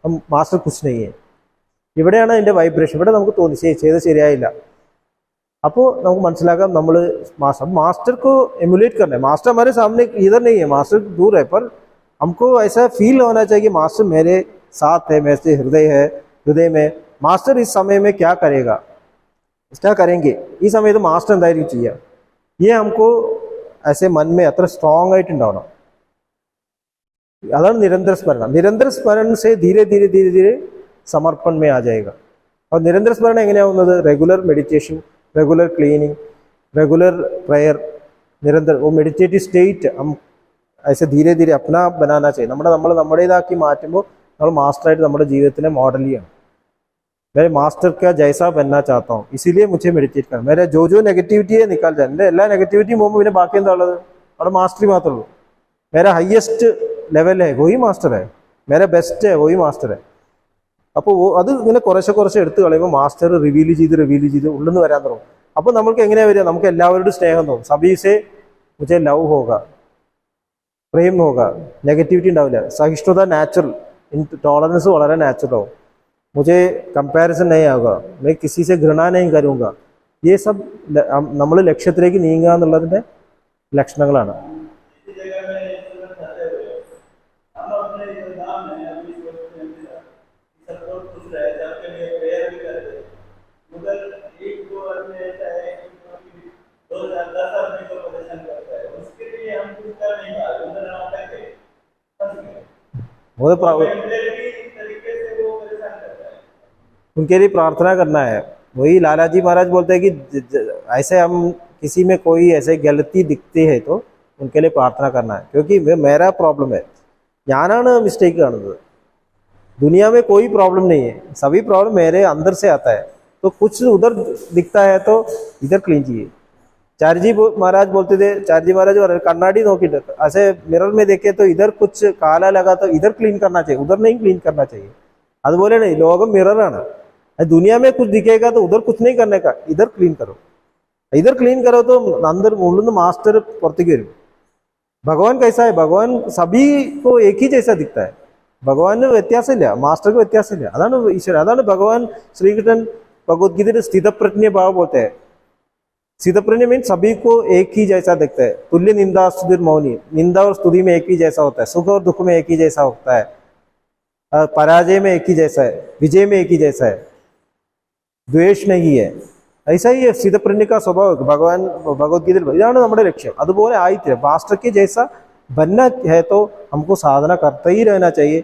हम मास्टर कुछ नहीं है. ഇവിടെയാണ് അതിൻ്റെ വൈബ്രേഷൻ. ഇവിടെ നമുക്ക് തോന്നി ചെയ്ത് ശരിയായില്ല. അപ്പോൾ നമുക്ക് മനസ്സിലാക്കാം നമ്മൾ मास्टर को एमुलेट करना है. मास्टर हमारे सामने इधर नहीं है, मास्टर दूर है, पर हमको ऐसा फील होना चाहिए कि मास्टर मेरे साथ है, मेरे से हृदय में. मास्टर इस समय में क्या करेगा, क्या करेंगे, ഈ സമയത്ത് മാസ്റ്റർ എന്തായിരിക്കും ചെയ്യുക, ये हमको ऐसे मन में अത്ര സ്ട്രോങ് ആയിട്ടുണ്ടാവണം. अതാണ് निरंतर स्मरण. निरंतर स्मरण से धीरे धीरे धीरे धीरे समर्पण में आ जाएगा. और निरंतर स्मरण എങ്ങനെയാവുന്നത്, regular meditation, regular cleaning, regular prayer, निरंतर वो मेडिटेटिव स्टेट हम ऐसे धीरे धीरे अपना बनाना चाहिए. നമ്മുടേതാക്കി മാറ്റുമ്പോൾ നമ്മൾ മാസ്റ്ററായിട്ട് നമ്മുടെ ജീവിതത്തിനെ മോഡൽ ചെയ്യണം. मैं मास्टर का जैसा बनना चाहता हूँ, इसीलिए मुझे मेडिटेट करना. मेरे जो नेगेटिविटी है निकाल जाए. എൻ്റെ എല്ലാ നെഗറ്റിവിറ്റിയും പോകുമ്പോൾ പിന്നെ ബാക്കി എന്താ ഉള്ളത്, അവിടെ മാസ്റ്ററി മാത്രമേ ഉള്ളൂ. मेरा हाईएस्ट लेवल है वही मास्टर है, मेरा बेस्ट है वही मास्टर है. അപ്പോൾ അത് ഇങ്ങനെ കുറച്ച് എടുത്ത് കളയുമ്പോൾ മാസ്റ്റർ റിവീൽ ചെയ്ത് ഉള്ളിൽ നിന്ന് വരാൻ തുടങ്ങും. അപ്പോൾ നമുക്ക് എങ്ങനെയാ വരിക, നമുക്ക് എല്ലാവരോടും സ്നേഹം തോന്നും. സബീസെ മുझे ലവ് ഹോഗ, പ്രേം ഹോഗ, നെഗറ്റിവിറ്റി ഉണ്ടാവില്ല. സഹിഷ്ണുത നാച്ചുറൽ, ടോളറൻസ് വളരെ നാച്ചുറൽ ആവും. मुझे कंपैरिजन नहीं आएगा, मैं किसी से घृणा नहीं करूँगा. ये सब നമ്മൾ ലക്ഷ്യത്തിലേക്ക് നീങ്ങുക എന്നുള്ളതിൻ്റെ ലക്ഷണങ്ങളാണ്. उनके लिए प्रार्थना करना है. वही लाला जी महाराज बोलते हैं कि ऐसे हम किसी में कोई ऐसे गलती दिखती है तो उनके लिए प्रार्थना करना है, क्योंकि मेरा प्रॉब्लम है, ഞാനാണ് മിസ്റ്റേക്ക് കാണുന്നത്. दुनिया में कोई प्रॉब्लम नहीं है, सभी प्रॉब्लम मेरे अंदर से आता है. तो कुछ उधर दिखता है तो इधर क्लीन चाहिए. चार्जी महाराज बोलते थे, चार्जी महाराज कन्नाडी നോക്കിയിട്ട് ऐसे मिरर में देखे तो इधर कुछ काला लगा तो इधर क्लीन करना चाहिए, उधर नहीं क्लीन करना चाहिए. അതുപോലെയാണ് ലോകം മിററാണ്. दुनिया में कुछ दिखेगा तो उधर कुछ नहीं करने का, इधर क्लीन करो. इधर क्लीन करो तो अंदर उള്ളിൽ നിന്ന് മാസ്റ്റർ പുറത്തേക്ക് വരും. भगवान कैसा है, भगवान सभी को एक ही जैसा दिखता है. ഭഗവാന് വ്യത്യാസമില്ല, മാസ്റ്റർക്ക് വ്യത്യാസമില്ല. അതാണ് ഈശ്വരൻ, അതാണ് ഭഗവാൻ ശ്രീകൃഷ്ണൻ ഭഗവത്ഗീതയിൽ സ്ഥിതപ്രജ്ഞ ഭാव बोलते हैं. സ്ഥിതപ്രജ്ञ मीन सभी को एक ही जैसा दिखता है. तुल्य निंदा स्तुति मौनी, निंदा और स्तुति में एक ही जैसा होता है, सुख और दुख में एक ही जैसा होता है, पराजय में एक ही जैसा है, विजय में एक ही जैसा है, द्वेष नहीं है. ऐसा ही സ്ഥിതപ്രജ്ഞ का स्वभाव भगवान भगवद्गीता. इതാണ് നമ്മുടെ ലക്ഷ്യം. അതുപോലെ ആയിത്തീരും. मास्टर के जैसा बनना है तो हमको साधना करते ही रहना चाहिए,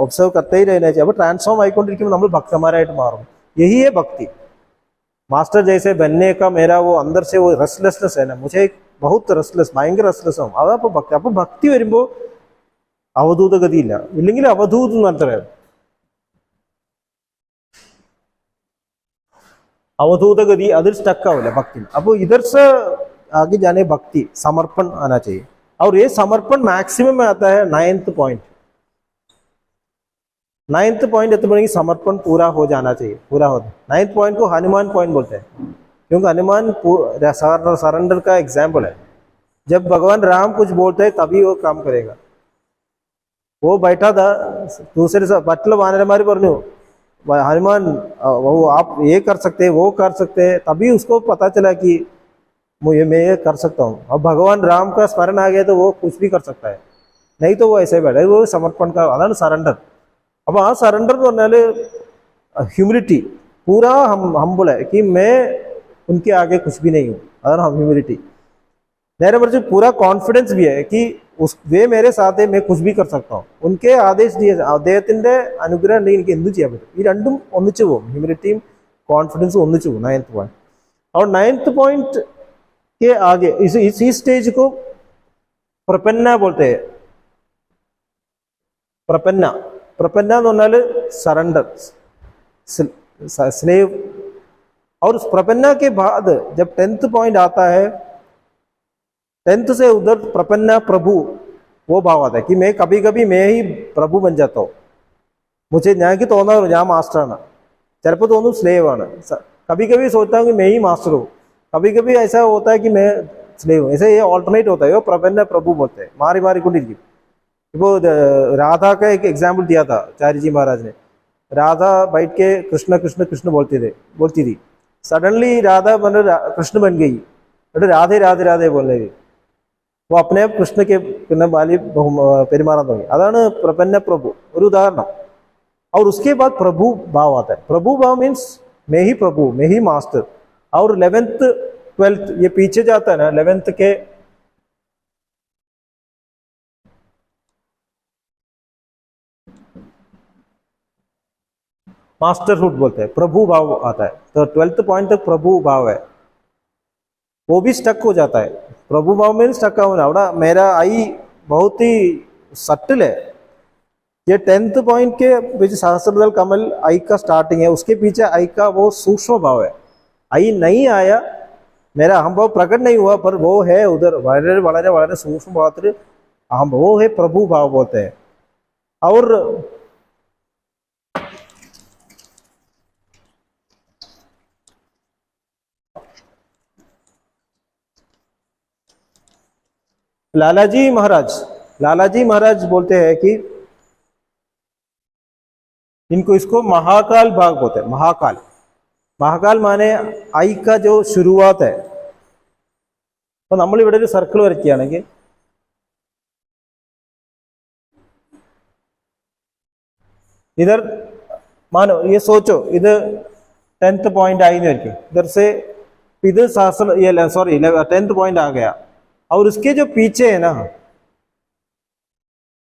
ऑब्जर्व करते ही रहना चाहिए. അപ്പോൾ ട്രാൻസ്ഫോം ആയിക്കൊണ്ടിരിക്കുമ്പോൾ നമ്മൾ ഭക്തന്മാരായിട്ട് മാറും. यही है भक्ति. मास्टर जैसे बनने का मेरा वो अंदर से वो रेस्टलेसनेस है ना, मुझे बहुत रेस्टलेस, ഭയങ്കര റെസ്റ്റ്ലെസ് ആവും. അതപ്പോൾ ഭക്തി. അപ്പോൾ ഭക്തി വരുമ്പോൾ അവധൂത ഗതിയില്ല, ഇല്ലെങ്കിൽ അവധൂത് എന്ന് പറഞ്ഞിട്ട് अवधूत गति अदर स्टक आविല്ല भक्ति. अब इधर से आगे जाने भक्ति समर्पण आना चाहिए. और ये समर्पण मैक्सिमम में आता है 9th पॉइंट. 9th पॉइंट एतबड़ी समर्पण पूरा हो जाना चाहिए, पूरा हो. 9th पॉइंट को हनुमान पॉइंट बोलते हैं, क्योंकि हनुमान सरेंडर का एग्जाम्पल है. जब भगवान राम कुछ बोलते हैं तभी वो काम करेगा. वो बैठा था दूसरे से മറ്റുള്ള വാനരന്മാർ പറഞ്ഞു हनुमान वो आप ये कर सकते हैं, वो कर सकते हैं. तभी उसको पता चला कि मैं ये कर सकता हूँ. अब भगवान राम का स्मरण आ गया तो वो कुछ भी कर सकता है, नहीं तो वो ऐसे बैठा है. वो समर्पण का अതാണ് സറണ്ടർ. അപ്പോൾ ആ സറണ്ടർ എന്ന് പറഞ്ഞാൽ ഹ്യൂമിലിറ്റി, पूरा हम्बल है कि मैं उनके आगे कुछ भी नहीं हूँ. अതാണ് ഹ്യൂമിലിറ്റി. നേരെ മറിച്ച് पूरा कॉन्फिडेंस भी है कि वे मेरे साथ है, मैं कुछ भी कर सकता हूँ. उनके आदेश दिए, അദ്ദേഹത്തിന്റെ അനുഗ്രഹം ഉണ്ടെങ്കിൽ എനിക്ക് എന്തും ചെയ്യാൻ പറ്റും. ഈ രണ്ടും ഒന്നിച്ചു പോകും, ഹ്യൂമിലിറ്റിയും കോൺഫിഡൻസും ഒന്നിച്ചു പോകും. 9th point. और 9th पॉइंट के आगे इसी स्टेज को प्रपन्ना बोलते हैं. प्रपन्ना എന്ന് പറഞ്ഞാൽ सरेंडर, स्लेव. और प्रपन्ना के बाद जब 10th पॉइंट आता है, 10th से उधर प्रपन्ना प्रभु वो भाव आता है कि मैं कभी कभी मैं ही प्रभु बन जाता हूँ. मुझे ഞങ്ങൾക്ക് തോന്നാറുണ്ട് ഞാൻ മാസ്റ്ററാണ്, ചിലപ്പോൾ തോന്നും സ്ലേവ് ആണ്. कभी कभी सोचता हूँ कि मैं ही मास्टर हूँ, कभी कभी ऐसा होता है कि मैं स्लेव हूँ. ऐसे ये ऑल्टरनेट होता है, वो प्रपन्न प्रभु बोलते हैं, मारी मारिക്കൊണ്ടിരിക്കും. ഇപ്പോൾ राधा का एक एग्जाम्पल दिया था चारी जी महाराज ने. राधा बैठ के कृष्ण कृष्ण कृष्ण बोलती थी. सडनली राधा मतलब कृष्ण बन गई, और राधे राधे राधे बोलने लगी. वो अपने आप कृष्ण के वाली പെരുമാറാൻ തുടങ്ങി. അതാണ് പ്രപന്ന പ്രഭു ഒരു ഉദാഹരണം. और उसके बाद प्रभु भाव आता है. प्रभु भाव मीन्स मैं ही प्रभु, मैं ही मास्टर. और 11th 12th ये पीछे जाता है ना, 11th के मास्टरहुड बोलते हैं, प्रभु भाव आता है. तो 12th पॉइंट तक प्रभु भाव है, वो भी स्टक हो जाता है. प्रभु भाव में स्टक होना अवड़ा मेरा आई बहुत ही सटल है. ये 10th पॉइंट के पीछे सहस्त्रदल कमल आई का स्टार्टिंग है, उसके पीछे आई का वो सूक्ष्म भाव है. आई नहीं आया, मेरा अहम भाव प्रकट नहीं हुआ, पर वो है उधर വളരെ വളരെ വളരെ सूक्ष्म भाव अहम, वो है प्रभु भाव बोलते हैं. और लालाजी महाराज बोलते हैं कि इनको इसको महाकाल भाग बोलते हैं. महाकाल माने आई का जो शुरुआत है. तो നമ്മൾ ഇവിടെ ഒരു സർക്കിൾ വരയ്ക്കുകയാണെങ്കിൽ इधर मानो ये सोचो इधर 10th पॉइंट आई नहीं रखी, इधर से इधर सहस्त्र ये सॉरी 10th पॉइंट आ गया. और उसके जो पीछे है ना,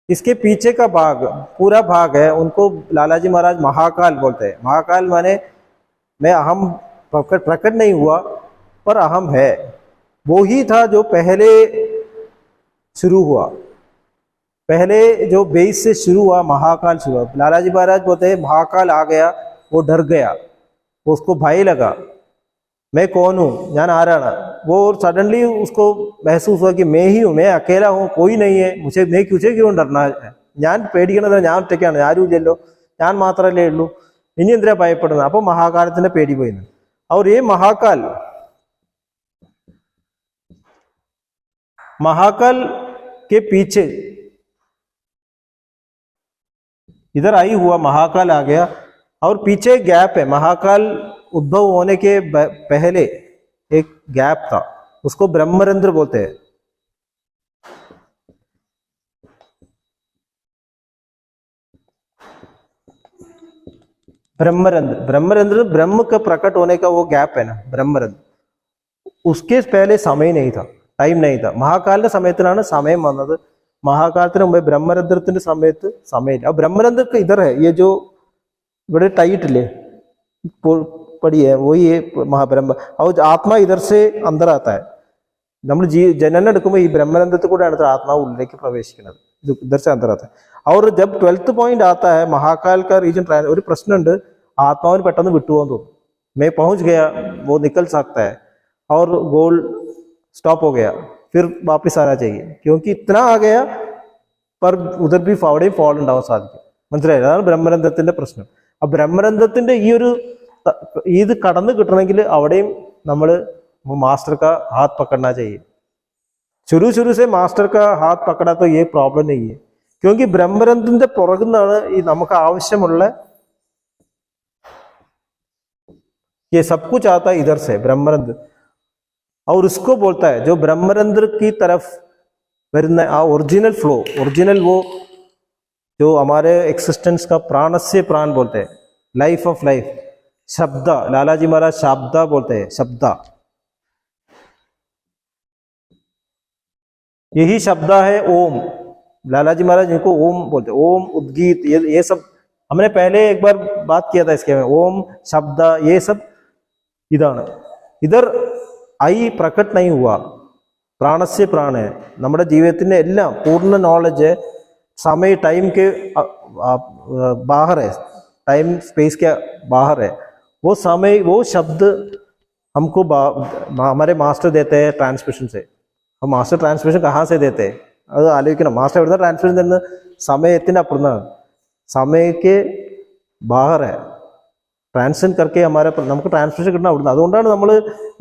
इसके पीछे का भाग पूरा भाग है, उनको लालाजी महाराज महाकाल बोलते हैं. महाकाल माने मैं अहम प्रकट नहीं हुआ, पर अहम है. वो ही था जो पहले शुरू हुआ, पहले जो बेस से शुरू हुआ, महाकाल शुरू हुआ. लालाजी महाराज बोलते हैं महाकाल आ गया, वो डर गया, वो उसको भय लगा, मैं कौन हूँ, ഞാൻ ആരാണ്. वो सडनली उसको महसूस हुआ कि मैं ही हूँ, मैं अकेला हूँ, कोई नहीं है, मुझे क्यों डरना है, ഞാൻ പേടിക്കണത് ഞാൻ ഒറ്റയ്ക്കാണ്, ആരും ഇല്ലല്ലോ, ഞാൻ മാത്രമല്ലേ ഉള്ളൂ, ഇനി എന്തിനാ ഭയപ്പെടുന്നത്. അപ്പോൾ മഹാകാലത്തിന്റെ പേടി പോയി. और ये महाकाल के पीछे इधर आई हुआ महाकाल आ गया, और पीछे गैप है. महाकाल उद्भव होने के पहले एक गैप था, उसको ब्रह्मरंध्र बोलते हैं. ब्रह्मरंध्र ब्रह्म का प्रकट होने का वो गैप है ना, ब्रह्मरंध्र. उसके पहले समय नहीं था, टाइम नहीं था. महाकाल സമയത്തിനാണ് സമയം വന്നത്. महाकालത്തിന് മുമ്പേ ബ്രഹ്മരന്ധ്രത്തിന്റെ സമയത്ത് സമയമില്ല. अब ब्रह्मरंध्र इधर है, ये जो ഇവിടെ टाइट ले पड़ी है वही है महाब्रह्म. और आत्मा इधर से अंदर आता है. നമ്മൾ ജനനം എടുക്കുമ്പോൾ ഈ ബ്രഹ്മരന്ധ്രത്തിൽ കൂടെയാണ് ആത്മാവ് ഉള്ളിലേക്ക് പ്രവേശിക്കുന്നത്, इधर से अंदर आता है. और जब 12th पॉइंट आता है महाकाल का रीजन, ഒരു പ്രശ്നമുണ്ട്, ആത്മാവിന് പെട്ടെന്ന് വിട്ടുപോകാൻ തോന്നും. मैं पहुंच गया, वो निकल सकता है, और गोल स्टॉप हो गया, फिर वापस आना चाहिए, क्योंकि इतना आ गया पर उधर भी അവിടെയും fall ഉണ്ടാവാൻ സാധിക്കും. മനസ്സിലായില്ല, അതാണ് ബ്രഹ്മരന്ധ്രത്തിന്റെ പ്രശ്നം. ആ ബ്രഹ്മരന്ധ്രത്തിന്റെ ഈ ഒരു ഇത് കടന്നു കിട്ടണമെങ്കിൽ അവിടെയും നമ്മൾ मास्टर का हाथ पकड़ना चाहिए. शुरू से मास्टर का हाथ पकड़ा तो ये प्रॉब्लम नहीं है, क्योंकि ബ്രഹ്മരന്ധ്രത്തിന്റെ പുറകുന്നാണ് ഈ നമുക്ക് ആവശ്യമുള്ള ये सब कुछ आता है इधर से ब्रह्मरंध्र. और उसको बोलता है जो ब्रह्मरंध्र की तरफ വരുന്ന ആ ओरिजिनल फ्लो, ओरिजिनल वो जो हमारे एक्सिस्टेंस का प्राण से प्राण बोलते हैं, लाइफ ऑफ लाइफ. शब्द लालाजी महाराज शब्द बोलते हैं, शब्द. यही शब्द है ओम. लालाजी महाराज इनको ओम बोलते हैं. ओम उद्गीत ये सब हमने पहले एक बार बात किया था इसके में. ओम शब्द ये सब ഇതാണ്. इधर आई प्रकट नहीं हुआ, प्राण से प्राण है. നമ്മുടെ ജീവിതത്തിന്റെ എല്ലാം पूर्ण नॉलेज समय टाइम के बाहर है, टाइम स्पेस के बाहर है. वो समय वो शब्द हमको हमारे मास्टर देते हैं ट्रांसमिशन से. हम मास्टर ट्रांसमिशन कहाँ से देते हैं അത് ആലോചിക്കണം. മാസ്റ്റർ എവിടുന്ന ട്രാൻസ്മിഷൻ തരുന്നത്? സമയത്തിന് അപ്പുറത്താണ്. സമയക്ക് बाहर है ट्रांसेंड करके हमारे നമുക്ക് ട്രാൻസ്മിഷൻ കിട്ടണം അവിടുന്ന് അതുകൊണ്ടാണ് നമ്മൾ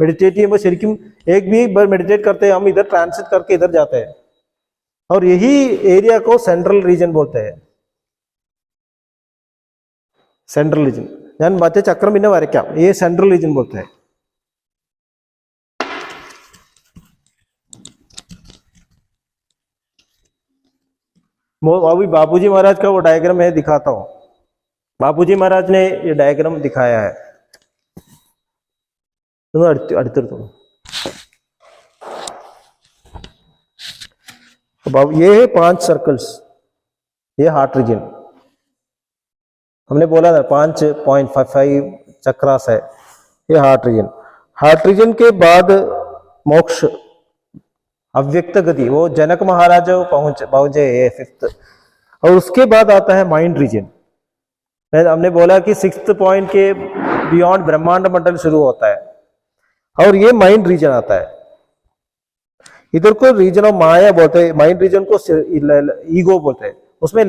മെഡിറ്റേറ്റ് ചെയ്യുമ്പോൾ ശരിക്കും एक भी बार मेडिटेट करते हैं हम इधर ट्रांसिट करके इधर जाते हैं और यही एरिया को सेंट्रल रीजन बोलते हैं सेंट्रल रीजन ഞാൻ മറ്റേ ചക്രം പിന്നെ വരയ്ക്കാം ये सेंट्रल रीजन बोलते हैं अभी बापूजी महाराज का वो डायग्राम मैं दिखाता हूँ बापूजी महाराज ने ये डायग्राम दिखाया है അടുത്തെടുത്തോളൂ ये है 5 सर्कल्स ये हार्ट रीजन हमने बोला था 5.55 चक्रास है ये हार्ट रीजन के बाद मोक्ष अव्यक्त गति वो जनक महाराज पहुंचे 5th और उसके बाद आता है माइंड रीजन हमने बोला कि 6th पॉइंट के बियॉन्ड ब्रह्मांड मंडल शुरू होता है और ये माइंड रीजन आता है इधर को रीजन ऑफ माया बोलते हैं माइंड रीजन को ईगो बोलते हैं उसमें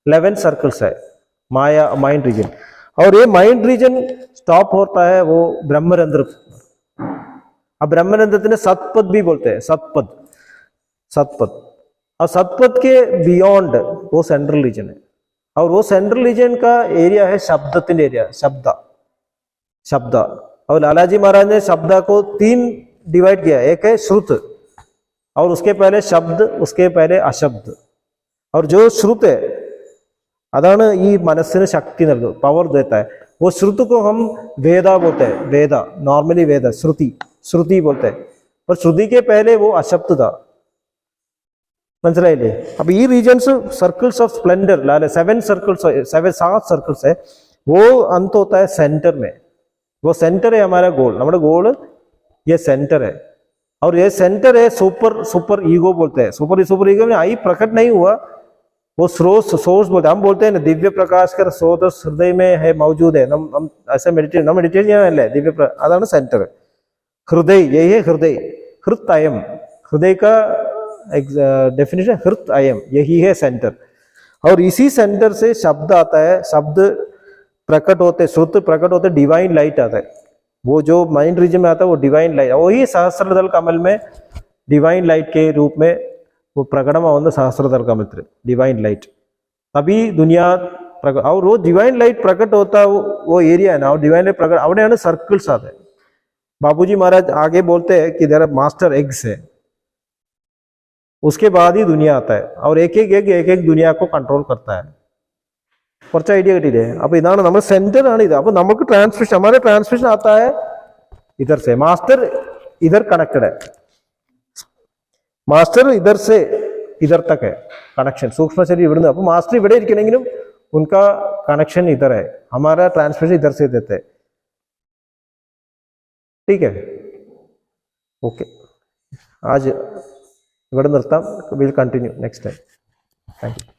11 सर्कल्स है माया माइंड रीजन और ये माइंड रीजन स्टॉप होता है वो ब्रह्मरंध्र अब ब्रह्मरंध्र सतपद भी बोलते हैं सतपद और सतपद के बियॉन्ड वो सेंट्रल रीजन है और वो सेंट्रल रीजन का एरिया है शब्दത്തിന്റെ एरिया शब्द और लालाजी महाराज ने शब्द को 3 डिवाइड किया एक है श्रुत और उसके पहले शब्द उसके पहले अशब्द और जो श्रुत है अതാണ് ഈ മനസ്സിന് ശക്തി നൽകുന്നത് പവർ देता है वो श्रुत को हम वेदा बोलते हैं वेदा नॉर्मली वेदा श्रुति बोलते हैं पर श्रुति के पहले वो अशब्द था മനസ്സിലായില്ലേ अब ये regions circles of splendour 7 circles है वो अंत होता है सेंटर में वो सेंटर है हमारा गोल हमारा गोल ये सेंटर है और ये सेंटर है सुपर ईगो बोलते हैं सुपर ईगो में आई प्रकट नहीं हुआ वो सोर्स बोलते हैं हम बोलते हैं ना दिव्य प्रकाश का स्रोत हृदय में है मौजूद है हम ऐसे मेडिटेट ചെയ്യാനല്ലേ दिव्य अതാണ് सेंटर हृदय यही है हृत अयम हृदय का डेफिनेशन हृत अयम यही है सेंटर और इसी सेंटर से शब्द आता है शब्द प्रकट होते श्रुत प्रकट होते डिवाइन लाइट आता है वो जो माइंड रीजन में आता है वो डिवाइन लाइट वही सहस्त्रदल कमल में डिवाइन लाइट के रूप में वो പ്രകടമാവുന്ന सहस्त्रदल कमल डिवाइन लाइट तभी दुनिया और वो डिवाइन लाइट प्रकट होता वो एरिया है ना और डिवाइन लाइट प्रकट अविടെയാണ് सर्कल्स आते हैं बाबूजी महाराज आगे बोलते हैं कि देयर मास्टर एग्स है उसके बाद ही दुनिया आता है और एक दुनिया को कंट्रोल करता है കുറച്ച് ഐഡിയ കിട്ടിയില്ലേ അപ്പൊ ഇതാണ് നമ്മുടെ സെന്റർ ആണ് ഇത് അപ്പൊ നമുക്ക് ട്രാൻസ്മിഷൻ हमारे ट्रांसमिशन आता है इधर से मास्टर इधर कनेक्टेड है मास्टर इधर से इधर तक है कनेक्शन सूक्ष्म शरीर इविടുന്ന് അപ്പൊ മാസ്റ്റർ ഇവിടെ ഇരിക്കണമെങ്കിലും उनका कनेक्शन इधर है हमारा ट्रांसमिशन इधर से देते हैं ठीक है ओके आज ഇവിടെ നിർത്താം will continue next time thank you